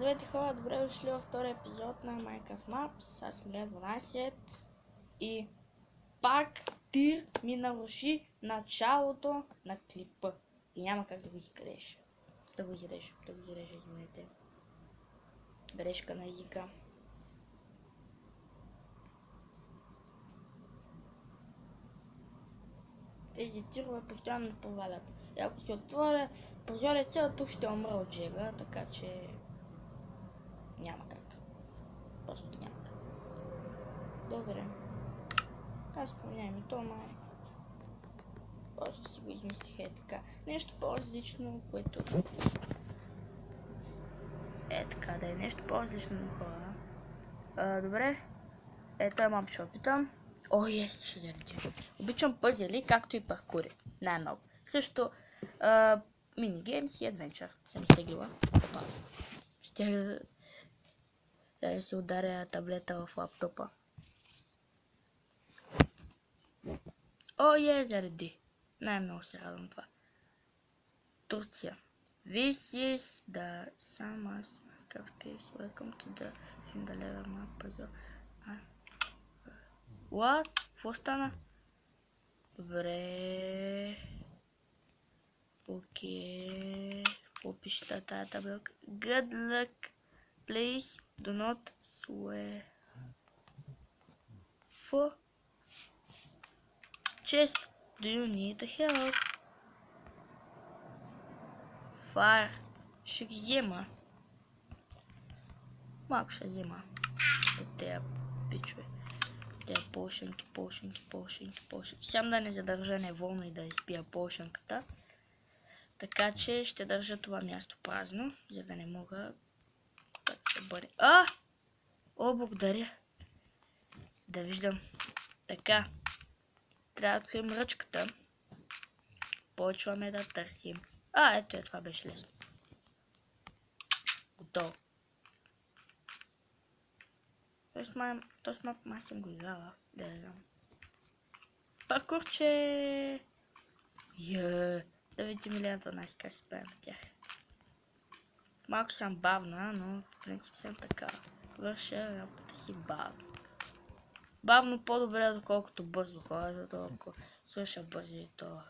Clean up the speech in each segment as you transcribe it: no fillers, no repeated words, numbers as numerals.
Здравейте хора, добре дошли във втори епизод на Minecraft Maps. Аз съм Лев 12 и пак Тир ми наруши началото на клипа. И няма как да го изгреша. Да го изреша, извинете. Грешка на езика. Тези тирове постоянно ме провалят. И ако се отворя прозорец, тук ще умра от жега, така че няма как. Просто няма как. Добре. Аз спомням и то, но просто си го измислих така. Нещо по-различно, което така да е нещо по-различно на хора. Добре. Ето имам ще опитам. О, ще заради. Обичам пъзели, както и паркури. Най-много. Също минигеймс и адвенчър. Съм изтеглила. Опа. Ще да се ударя таблета в лаптопа. О, заради. Най-много се радвам това. Турция. This is the Samas Minecraft case. Welcome to the Level Map puzzle. What? Какво стана? Добре. Окей. Какво пише тази табелка? Good luck. Please do not swear. For chest. Do you need help? Fire. Ще ги взема. Малко ще взема. От тези пичове. Тези полшенки. Сам да не задържа неволно и да изпия полшенката. Така че ще държа това място празно, за да не мога да се бъде. О, благодаря. Да виждам. Така. Трябва да открием ръчката. Почваме да търсим. Ето това беше лесно. Готово. Този мап май съм го играла. Да не знам. Паркурче. Да видим 12 как се правим на тях. Малко съм бавна, но в принцип съм така. Върша работата си бавно. Бавно по-добре, доколкото бързо хора, защото ако свърша бързо и то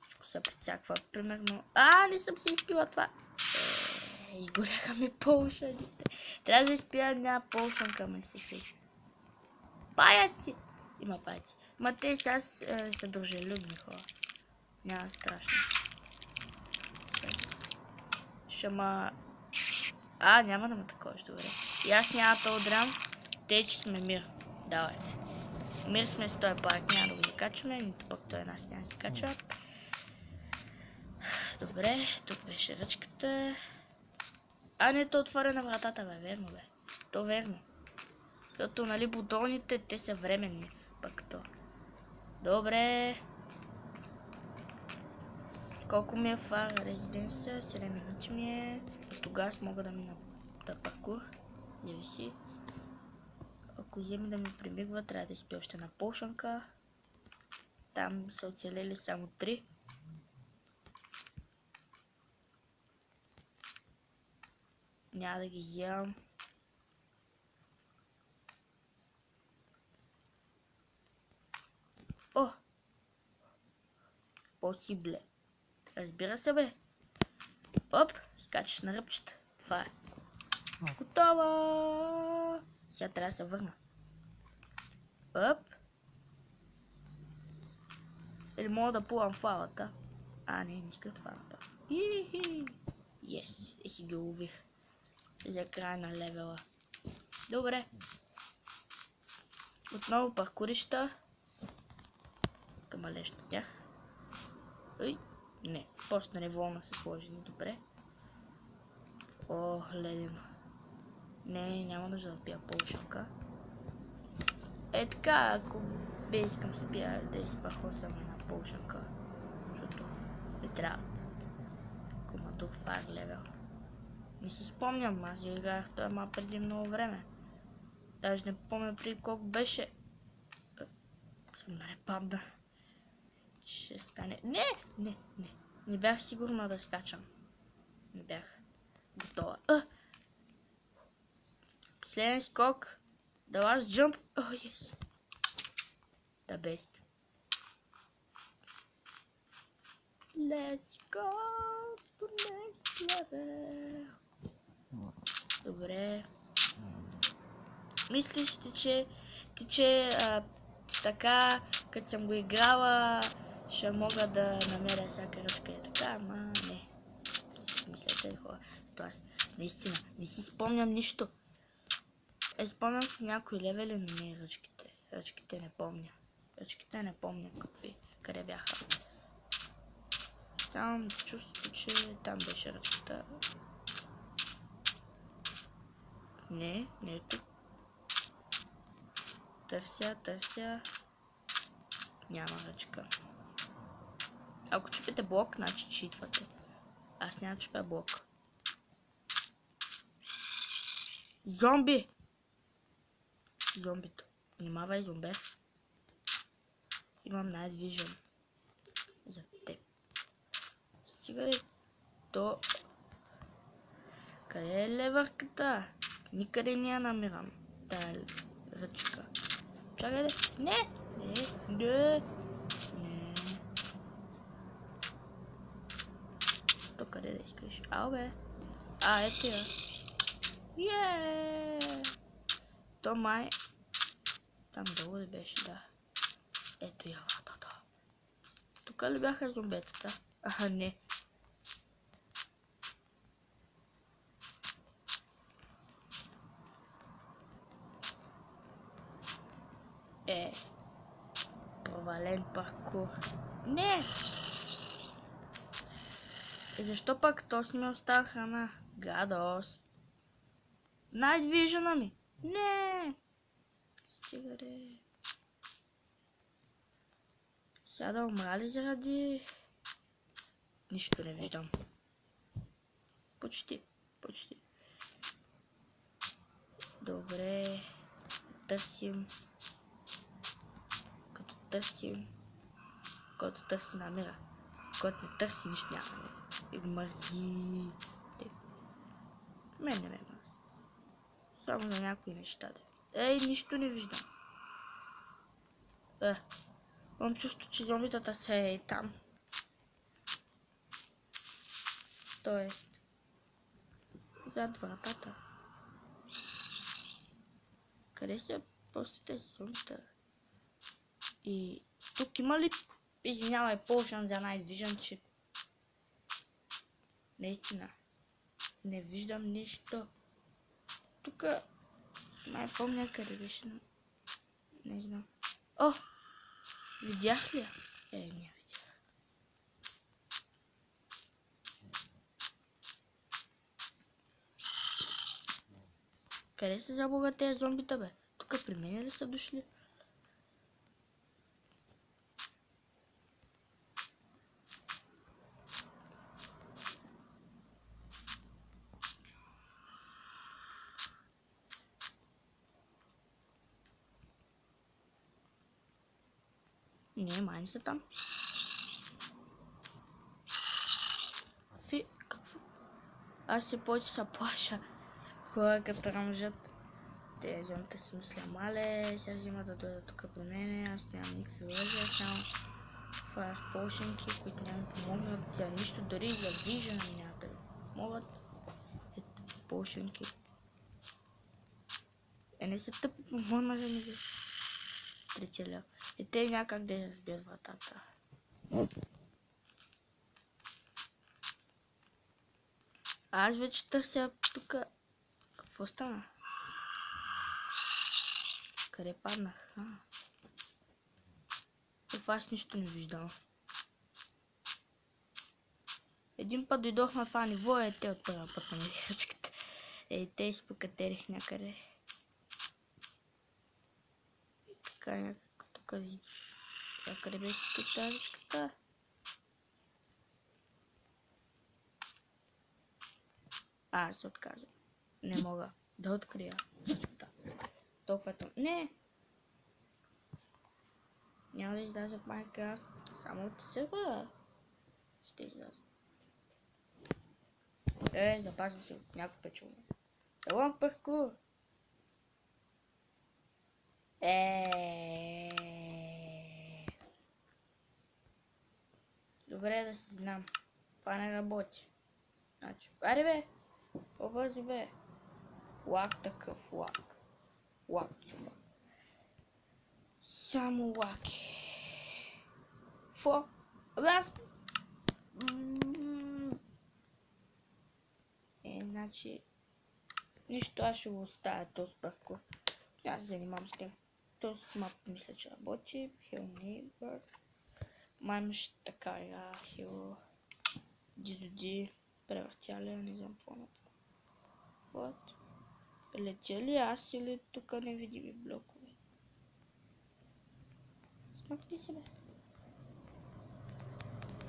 всичко се прецаква. Примерно... не съм си изпила това. Изгоряха ми полшаните. Трябва да изпия една полшанка, ме си. Паяци! Има паяци. Ма те сега са дружелюбни хора. Няма страшно. Няма да ме таковаш, добре. И аз няма да удрям. Те, че сме мир. Давай. Мир сме с този парк, няма да го закачваме, нито пък той нас няма да се качва. Добре, тук беше ръчката. Не, то отворя на вратата, бе, верно, бе. То верно. Защото, нали, будоните, те са временни, пък то. Добре. Колко ми е фар резиденса? 7 минути ми е. Тогава мога да мина да паркур. Зависи. Ако вземе да ми примигва, трябва да изпия още на полшанка. Там са оцелели само 3. Няма да ги вземам. Посибле. Разбира се, бе. Скачаш на ръбчета. Това е. Готова! Сега трябва да се върна. Или мога да плувам в лавата. Не иска фалата. Yes, и си ги улових. За края на левела. Добре. Отново паркурища. Към лещо тях. Не, просто неволно са сложени. Добре. Ледено. Не, няма нужда да пия полшанка. Така, ако искам спия да изпахва само една полшанка. Защото не трябва. Ако има друг фар левел. Не си спомням, аз играх този мап преди много време. Даже не помня преди колко беше. Съм падна. Ще стане. Не бях сигурна да скачам. Не бях. Готова. Последен скок. The last jump. Oh, yes. The best. Let's go to next level. Добре. Мислиш ти, че така, като съм го играла, ще мога да намеря всяка ръчка и така, ама не. Мислете хора. Аз наистина не си спомням нищо. Спомням си някои левели, но не ръчките. Ръчките не помня. Ръчките не помня къде бяха. Само чувството, че там беше ръчката. Не е тук. Търся. Няма ръчка. Ако чупите блок, значи читвате. Аз няма чупя блок. Зомби! Зомбито. Внимавай, зомбе. Имам Night Vision. За теб. Стига ли до... Къде е левърката? Никъде не я намирам. Тая ръчка. Чакай ли? Не! То къде да искаш? Ау бе! Ето я. То май... Там долу ли беше, да. Ето я вратата. Тук ли бяха зомбетата? Не. Провален паркур. Не! Защо пък то ми остава храна? Гадос. Night Vision ми. Не! Стига де. Сега да умра ли заради... Нищо не виждам. Почти. Добре. Търсим. Който търси намира. Който не търси, нищо няма. И го мързи. Мен не ме мързи. Само на някои неща. Нищо не виждам. Имам чувство, че зомбитата са там. Тоест, зад вратата. Къде са просто тези зомбита? И тук има ли, извинявай, Potion за Night Vision, че наистина не виждам нищо. Тук май помня къде беше, но не знам. Видях ли я? Не видях. Къде са забога тези зомбита, бе? Тук при мен ли са дошли? Не, май не са там. Какво? Аз се повече са плаша. Хора като ръмжат. Те зомбите си мисля, мале, сега взимат да дойдат тук при мене, аз нямам никакви лъжи, само фаях полшенки, които няма да помогнат за нищо, дори за Vision няма да могат. Ето полшенки. Не са тъпо помогнаха ми за 3 лева. Те някак да разбият вратата. Аз вече търся тук. Какво стана? Къде паднах? Аз нищо не виждам. Един път дойдох на това ниво, те от първа път на ръчката. Те изпокатерих някъде. И така някак тук виждам. Къде беше тук тази ръчката? Аз се отказвам. Не мога да открия ръчката. Толкова там. Не! Няма да изляза в Майнкрафт. Само от сервера ще изляза. Запазва се от някой печуване. Лонг паркур. Добре да си знам. Това не работи. Значи, аре бе! По-бързи бе! Лак такъв, лак. Лак, чума. Само лаки. Фо? Абе аз... Значи... Нищо, аз ще го оставя този паркур. Аз се занимавам с него. Този мап мисля, че работи. Hill Neighbor. Май имаш така игра. Hill... DDD. Превъртя ли? Не знам какво на това. Вот. Летя ли аз или тук невидими блокове? Смъкни се бе.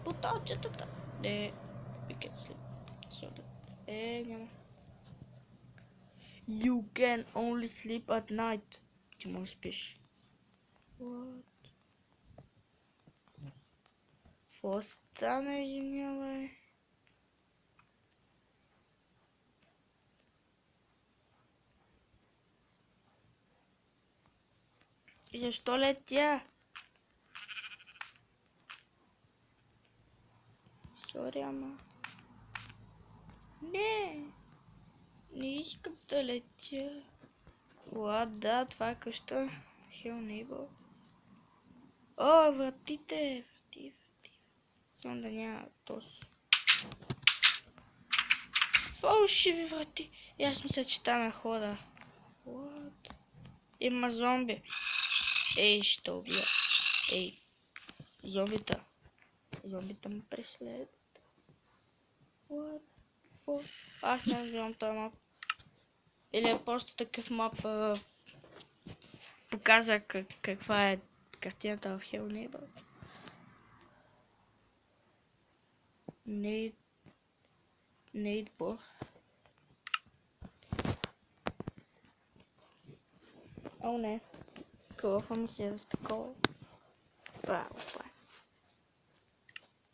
Поталчетата. Не. We can sleep. So that... няма. You can only sleep at night. Ти можеш спиш. What? Какво стана, извинявай? И защо летя? Сори, ама... Не искам да летя. Да, това е къща. Hill Neighbor. О, вратите! Врати. Само да няма този. Фалшиви врати. И аз мисля, че там е хода. What? Има зомби. Ще убия. Зомбита. Зомбита ме преследват. What? Аз не разбирам този мап. Или е просто такъв мап показва каква е картината в Hill Neighbor. Neighbor. О, не. Кълъфа ми се е разпекала. Браво.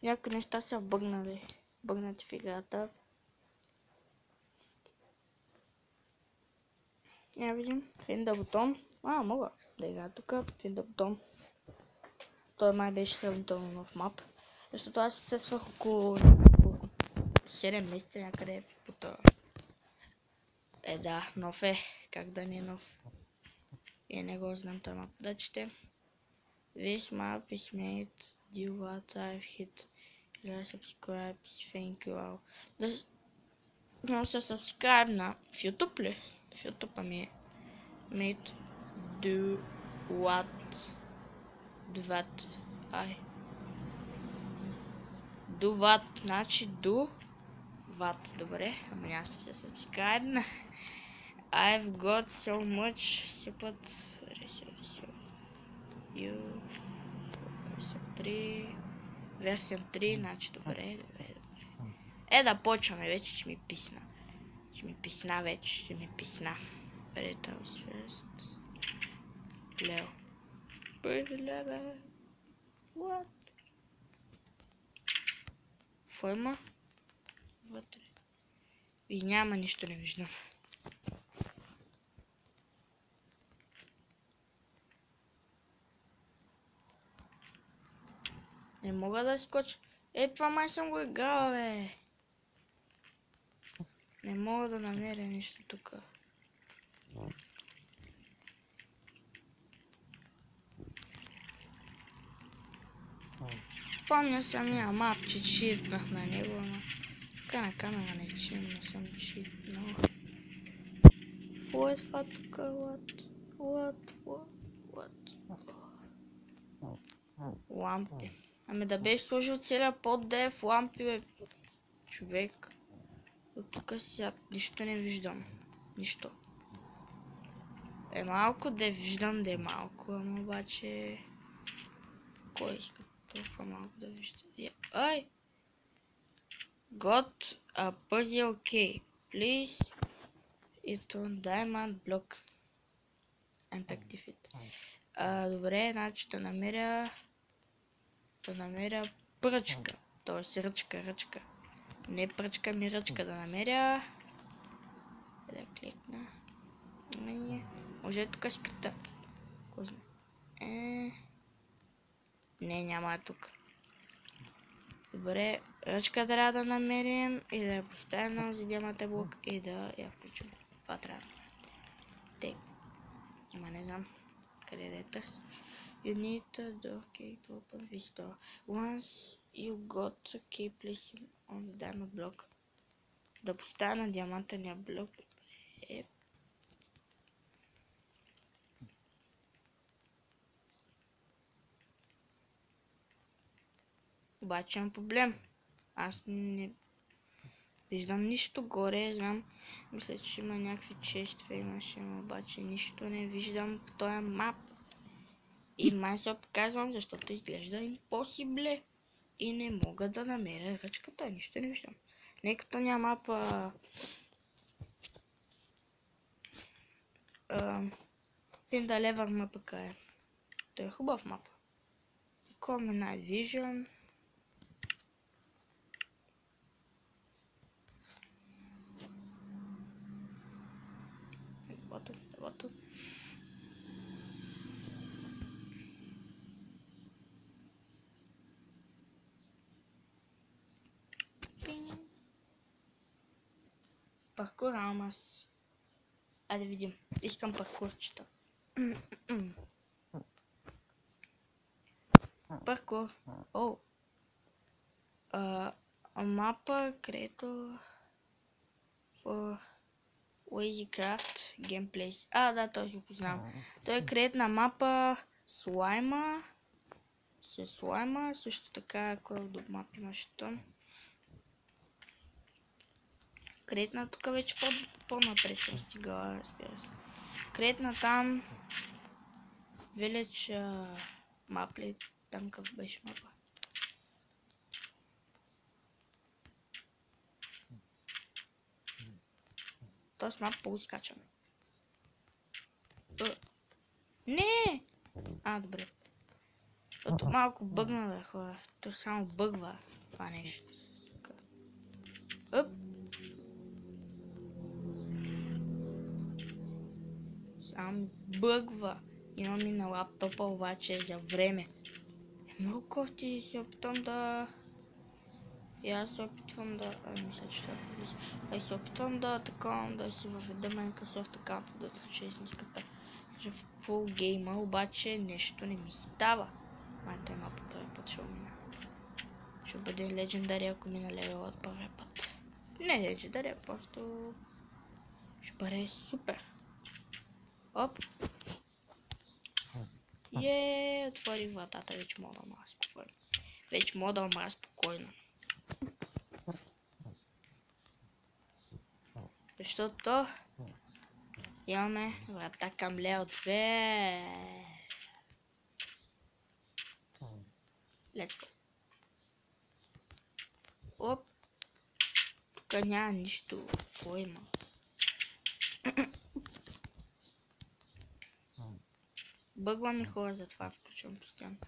Някои неща са бъгнати в играта. Я видим. Финда бутон. Мога да играя тук. Финда бутон. Той май беше сравнително нов мап. Защото аз отсъствах около 7 месеца някъде по това. Да, нов е. Как да не е нов? Не го знам този мап. Да четем. This map is made due what I've hit. Subscribe. Thank you all. Да се subscribe на в YouTube ли? В YouTube ми е made do what do what, значи do what, добре, ама няма се subscribe на I've got so much support версия 3, значи добре. Да почваме вече, ще ми писна. Ще ми писна. Retals first. Лео. What? Какво има? Вътре. И няма нищо, не виждам. Не мога да скоча. Това май съм го играла, бе. Не мога да намеря нищо тук. Помня самия мап, че читнах на него, ама тука на камера не съм читнал. Какво е това тук? What? Лампи. Ами да беше сложил целия под да е в лампи, бе. Човек. От тук сега нищо не виждам. Нищо. Малко да виждам, да е малко, ама обаче... Кой иска толкова малко да вижда? Ай! Got a puzzle key. Please it on diamond block and activate it. Добре, значи да намеря пръчка. Т.е. ръчка. Не пръчка ми ръчка да намеря. Да кликна. Може тук скрита. Не, няма тук. Добре, ръчка трябва да намерим и да я поставим на този диамантен блок и да я включим. Това трябва. Тек. Ама не знам къде да я търся. You need the door key to open this door. Once you got the key, place it on the diamond block. Да поставя на диамантения блок. Обаче имам проблем. Аз не виждам нищо горе, знам. Мисля, че има някакви честове, имаше, обаче нищо не виждам по този мап. И май се отказвам, защото изглежда impossible. И не мога да намеря ръчката, нищо не виждам. Не като няма мапа... Пиндалевър мапа къде. Той е хубав мапа. Come Night Vision. Вот. Паркур Алмаз. Айде видим. Искам паркурчета. Паркур. О. Мапа, където... For Lazycraft Gameplays. Да, той си познавам. Той е креатна мапа слайма. С слайма. Също така, кой до мап имаше там. Креатна тук вече по-напред съм стигала, разбира се. Креатна там. Village мап ли? Там къв беше мапа. Тоест мап полускачаме. Не! Добре. Защото малко бъгна, бе, хора. То само бъгва това нещо. Само бъгва. Имам и на лаптопа, обаче за време. Много кофти се опитвам да... И аз се опитвам да... мисля, че това повиси. Се опитвам да такова, да си въведа Microsoft аккаунта, да отключа истинската в full гейма, обаче нещо не ми става. Майта има по първи път ще мина. Ще бъде легендари, ако мина левел от първи път. Не легендари, просто... ще бъде супер. Оп. Отворих вратата, вече мога да мога спокойно. Вече мога да мога спокойно. Защото имаме врата към Лео 2. Let's go. Оп. Тук няма нищо. Какво има? Бъгва ми хора, затова включвам постоянно.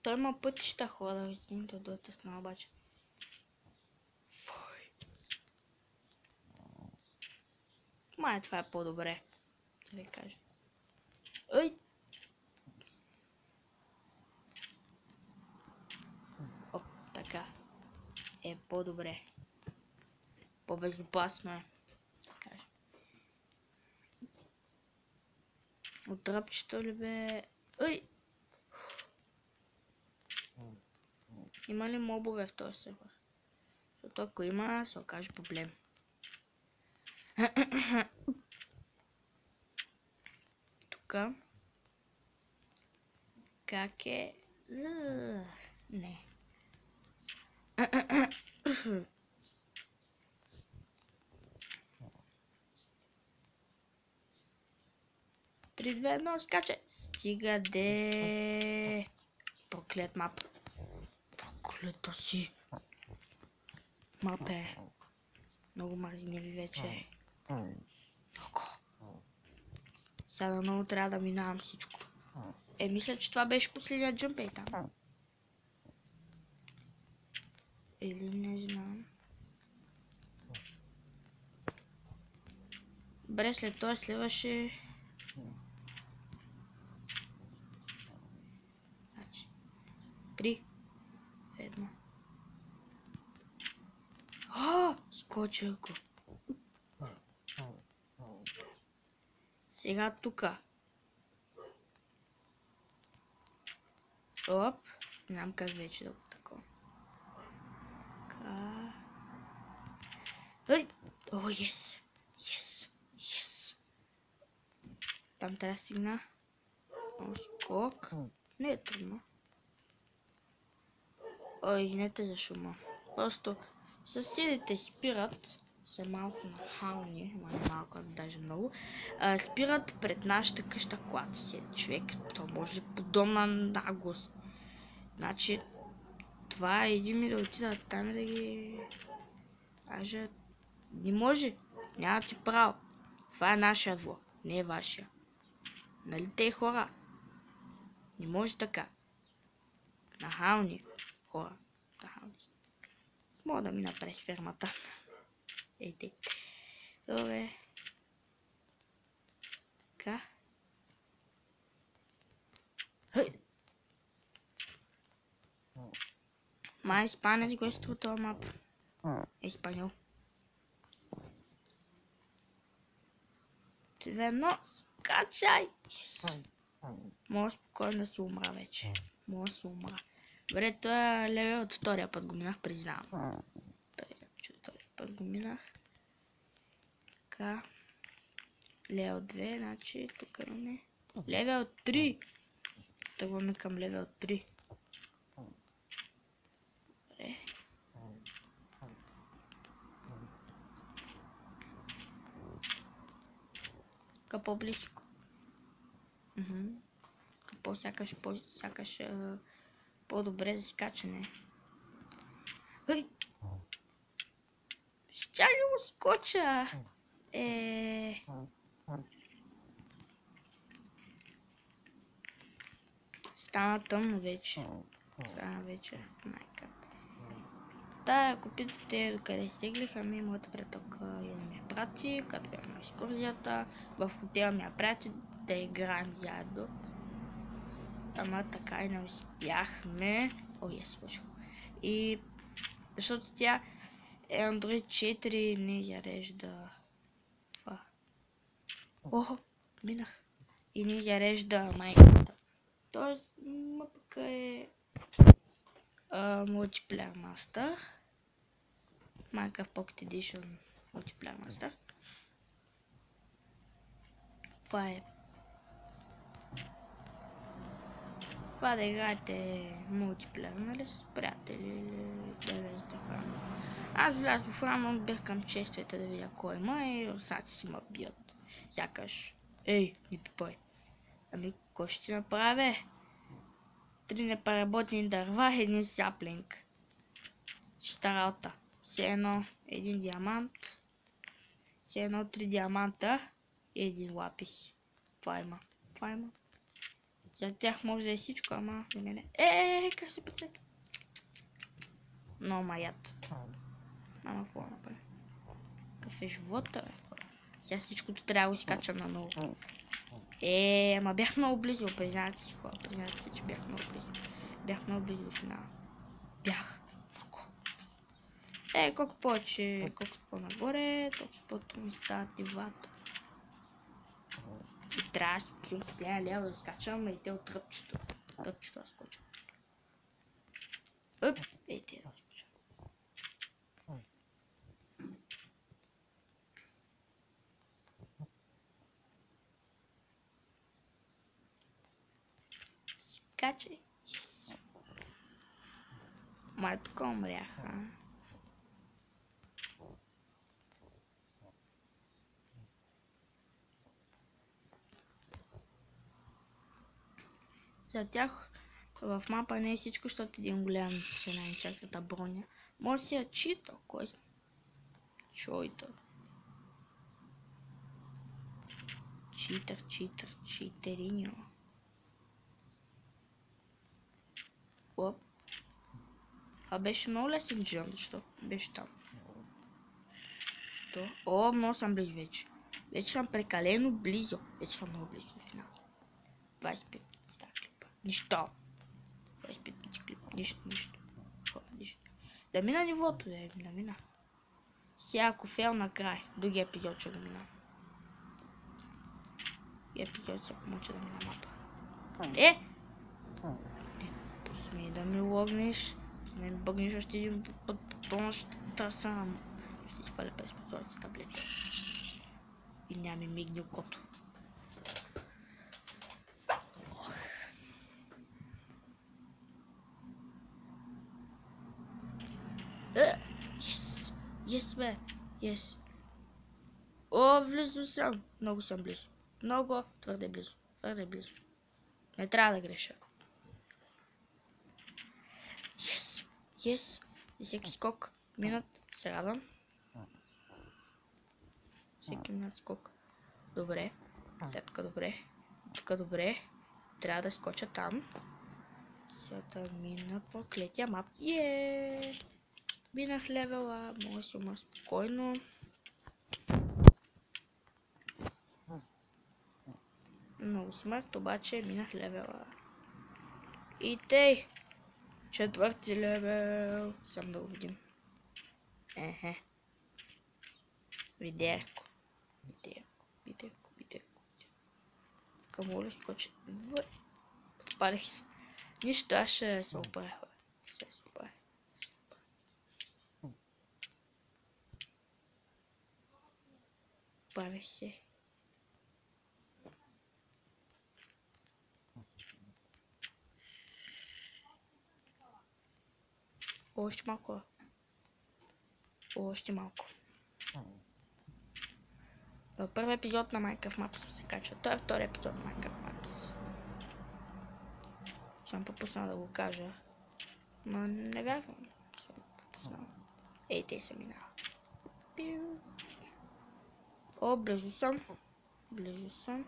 Той има пътища хора, да изгините от другата страна, обаче. Май това е по-добре, да ви кажа. Оп, така. Е по-добре. По-безопасно е. От тръпчето ли бе? Има ли мобове в този сервер? Защото ако има, се окаже проблем. Тук. Как е? Не. 3, 2, 1, скачай! Стига де... Проклет мап. Проклета си. Мап е. Много мързиневи вече. Много. Сега много трябва да минавам всичко. Мисля, че това беше последният джумпей там. Или не знам. Добре, след това следваше... Значи... 3, 1... Скочил го. Сега тука. Оп. Не знам как вече да го такова. Така. Ей! О, ес! Ес! Ес! Там трябва да стигна. Скок. Не е трудно. О, извинете за шума. Просто съседите спират, са малко нахални, малко, даже много, спират пред нашата къща, когато си човек, то може подобна наглост. Значи, това е един ми да отида там и да ги кажа, не може, нямате право. Това е нашия двор, не е вашия. Нали те хора? Не може така. Нахални хора. Нахални. Мога да мина през фермата. Ейте. Добре. Така. Хей! Май испанец го е струва това мапа. Испаньол. Твено, скачай! Мога спокойно да се умра вече. Мога да се умра. Добре, това е левел от втория път го минах, признавам. Втория път го минах. Така. Левел 2, значи тук имаме. Левел 3! Тръгваме към левел 3. Добре. По-близко. Сякаш по-добре за скачане. Хей! Ще го скоча! Стана тъмно вече. Майка. Ако питате докъде стиглиха, моята приятелка ми я прати, като бях на екскурзията. В хотела ми я прати да играем заедно. Ама така и не успяхме. И защото тя е Android 4 и не зарежда това. Минах. И не зарежда майката. Тоест, мъпка е Multiplayer Master. Minecraft Pocket Edition Multiplayer Master. Това е. Това да играете мултиплеер, нали, с приятели или да влезете в рано. Аз влязох в рано, бях към чествията да видя кой има и руснаци си ме бият. Сякаш, ей, не пипай. Ами, кой ще ти направи? 3 непаработни дърва, един саплинг. Чиста работа. Все едно, един диамант. Все едно 3 диаманта и един лапис. Това има. За тях може да е всичко, ама за мене. Как се пъцака? Но маят. Ама какво направи? Какъв е живота, бе? Сега всичкото трябва да го изкачам на ново. Ама бях много близо, признавате си хора. Признавате си, че бях много близо. Бях много близо до финала. Бях много близо. Колко повече, колкото по-нагоре, толкова по-трудно стават нивата. И трябва да се ляво да скачам и те от тръпчето. Тръпчето да скоча. Те да скоча. Скачай. Май тук умряха. За тях в мапа не е всичко, защото един голям се най-чаката броня. Може да си я чита, кой знае. Чойта. Читериньо. Оп. Беше много лесен джамп, защото беше там. Много съм близо вече. Вече съм прекалено близо. Вече съм много близо до финал. 25 стар клипа. Нищо. 25 клипа. Нищо. Да мина нивото, да мина. Сега ако фейл накрай, други епизод ще го мина. И епизод ще помоча да мина мапа. Не посмей да ми логнеш. Да ми бъгнеш още един път по тонщата сам. Ще изпаля през епизод с таблета. И няма ми мигне окото. Yes, бе. Yes. О, близо съм. Много съм близо. Много, твърде близо. Твърде близо. Не трябва да греша. Yes. Yes. Всеки скок. Минат. Се радвам. Всеки минат скок. Добре. Сега тук добре. Тук добре. Трябва да скоча там. Сега да мина по клетия мап. Еее. Минах левела. Мога си ума спокойно. Много смърт, обаче минах левела. И тъй. Четвърти левел. Сам да го видим. Ехе. Видеерко. Камо ли скочи? Подпалих се. Нищо, аз ще се оправя. Ще се оправя. Оправих се. Още малко. Още малко. Първи епизод на Minecraft Maps се качва. Това е втори епизод на Minecraft Maps. Съм пропуснал да го кажа. Но не вярвам. Съм пропуснал. Ей, те са минава. О, близо съм. Близо съм.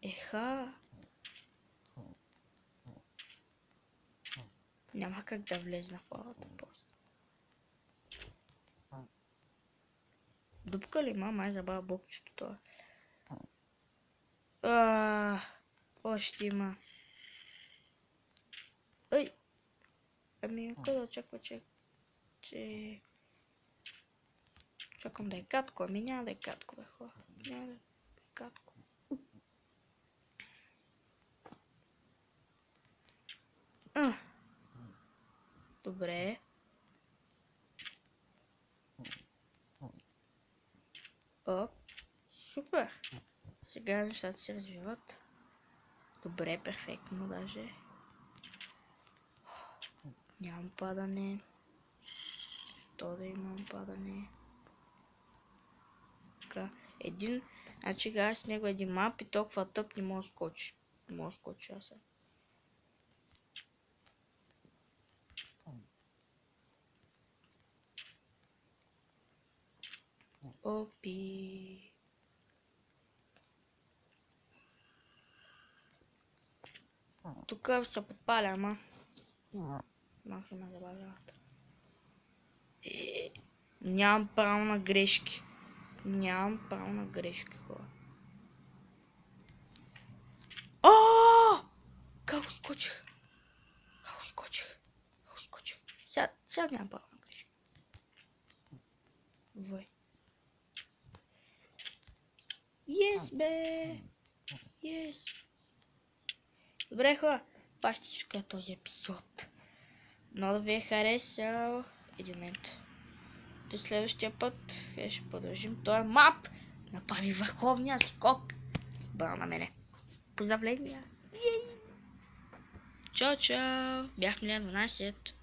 Еха. Няма как да влезна в лавата просто. Дупка ли мама? Забравя бокчето това. Още има. Ой! Ами, къде очаква, че... Чакам да е кратко, ами няма да е кратко, бе хора. Няма да е кратко. Добре. Оп. Супер. Сега нещата се развиват. Добре, перфектно даже. Нямам падане. Що да имам падане? Така. Значи играя с него един мап и толкова тъп не мога да скочи. Не мога да скочи аз съм. Опи. Тук се подпаля, ама. Малко ще ме забавляват. Нямам право на грешки. Нямам право на грешки, хора. Оооо! Как скочих? Сега нямам право на грешки. Вой. Yes, бе! Yes! Добре, хора. Това ще всичко е този епизод. Много да ви е харесал. Един момент. До следващия път ще продължим този мап. Направи върховния скок. Браво на мене. Поздравления. Чао, чао. Бяхме 12.